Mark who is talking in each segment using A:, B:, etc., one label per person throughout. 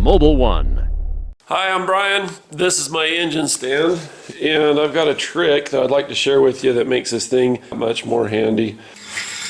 A: Mobile One.
B: Hi, I'm Brian. This is my engine stand, and I've got a trick that I'd like to share with you that makes this thing much more handy.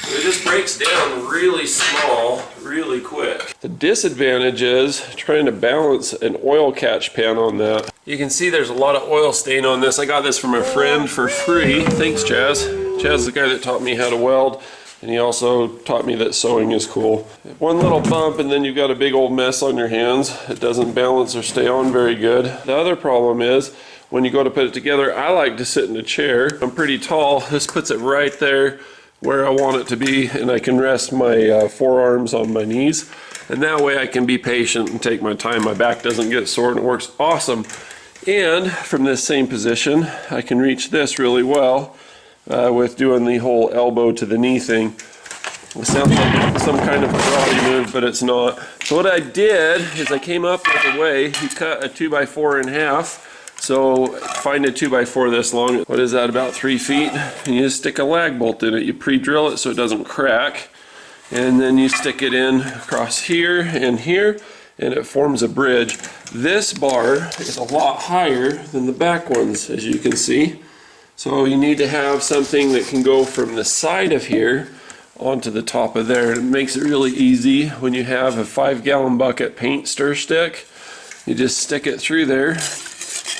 B: It just breaks down really small, really quick. The disadvantage is trying to balance an oil catch pan on that. You can see there's a lot of oil stain on this. I got this from a friend for free. Thanks, Chaz. Chaz is the guy that taught me how to weld, and he also taught me that sewing is cool. One little bump and then you've got a big old mess on your hands. It doesn't balance or stay on very good. The other problem is when you go to put it together, I like to sit in a chair. I'm pretty tall. This puts it right there where I want it to be, and I can rest my forearms on my knees, and that way I can be patient and take my time. My back doesn't get sore, and it works awesome. And from this same position I can reach this really well with doing the whole elbow to the knee thing. It sounds like some kind of karate move, but it's not. So what I did is I came up with a way. You cut a 2x4 in half. So find a 2x4 this long. What is that, about 3 feet? And you just stick a lag bolt in it. You pre-drill it so it doesn't crack. And then you stick it in across here and here, and it forms a bridge. This bar is a lot higher than the back ones, as you can see. So you need to have something that can go from the side of here onto the top of there. It makes it really easy when you have a 5-gallon bucket paint stir stick. You just stick it through there.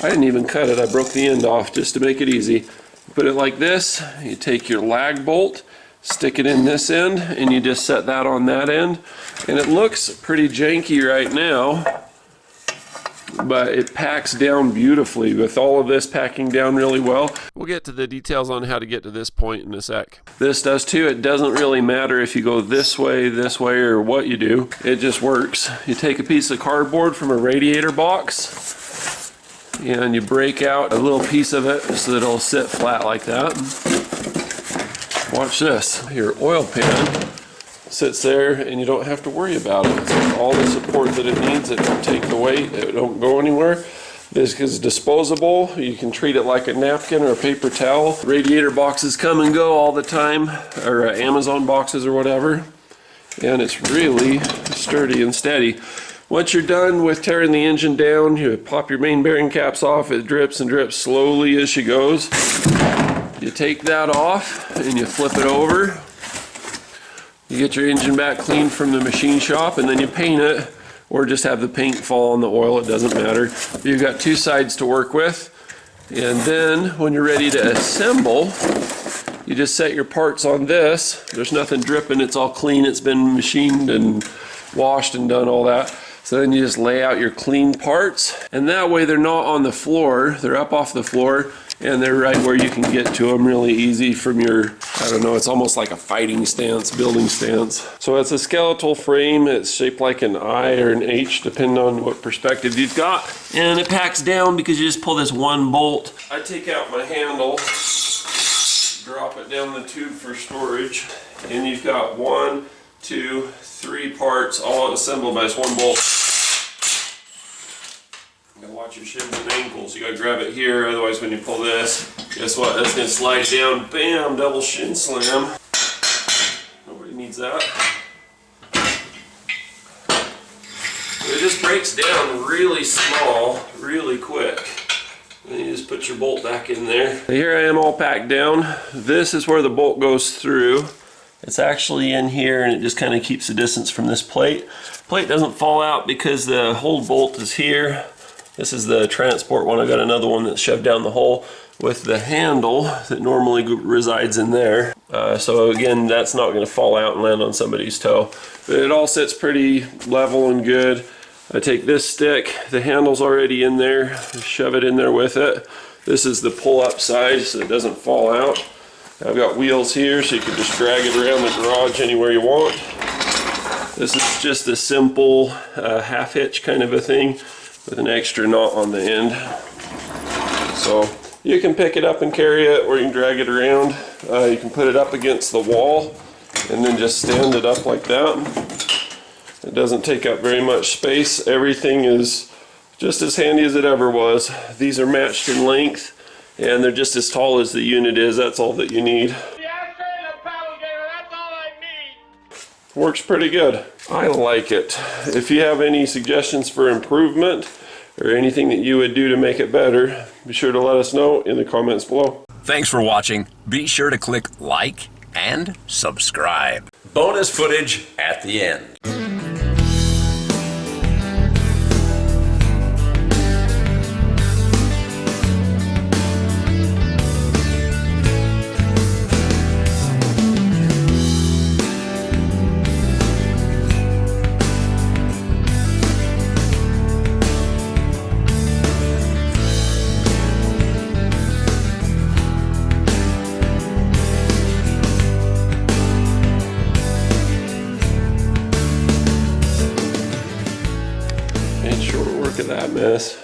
B: I didn't even cut it, I broke the end off just to make it easy. Put it like this, you take your lag bolt, stick it in this end, and you just set that on that end. And it looks pretty janky right now, but it packs down beautifully with all of this packing down really well. We'll get to the details on how to get to this point in a sec. This does too. It doesn't really matter if you go this way, or what you do. It just works. You take a piece of cardboard from a radiator box, and you break out a little piece of it so that it'll sit flat like that. Watch this. Your oil pan sits there and you don't have to worry about it. It's got all the support that it needs. It don't take the weight. It don't go anywhere. This is disposable. You can treat it like a napkin or a paper towel. Radiator boxes come and go all the time, or Amazon boxes or whatever. And it's really sturdy and steady. Once you're done with tearing the engine down, you pop your main bearing caps off. It drips and drips slowly as she goes. You take that off and you flip it over. You get your engine back clean from the machine shop, and then you paint it, or just have the paint fall on the oil. It doesn't matter. You've got two sides to work with. And then when you're ready to assemble, you just set your parts on this. There's nothing dripping. It's all clean. It's been machined and washed and done all that. So then you just lay out your clean parts, and that way they're not on the floor. They're up off the floor, and they're right where you can get to them really easy from your, I don't know, it's almost like a fighting stance, building stance. So it's a skeletal frame. It's shaped like an I or an H, depending on what perspective you've got. And it packs down because you just pull this one bolt. I take out my handle, drop it down the tube for storage, and you've got 1, 2, 3 parts all assembled by this one bolt. You gotta watch your shins and ankles. You gotta grab it here, otherwise when you pull this, guess what? That's gonna slide down. Bam! Double shin slam. Nobody needs that. It just breaks down really small, really quick. And you just put your bolt back in there. Here I am all packed down. This is where the bolt goes through. It's actually in here, and it just kind of keeps the distance from this plate. Plate doesn't fall out because the hold bolt is here. This is the transport one. I got another one that's shoved down the hole with the handle that normally resides in there. So again, that's not going to fall out and land on somebody's toe. But it all sits pretty level and good. I take this stick, the handle's already in there, shove it in there with it. This is the pull-up side so it doesn't fall out. I've got wheels here so you can just drag it around the garage anywhere you want. This is just a simple half hitch kind of a thing with an extra knot on the end. So you can pick it up and carry it, or you can drag it around. You can put it up against the wall and then just stand it up like that. It doesn't take up very much space. Everything is just as handy as it ever was. These are matched in length, and they're just as tall as the unit is. That's all that you need. works pretty good. I like it. If you have any suggestions for improvement or anything that you would do to make it better, be sure to let us know in the comments below.
A: Thanks for watching. Be sure to click like and subscribe. Bonus footage at the end.
B: Made short work of that mess.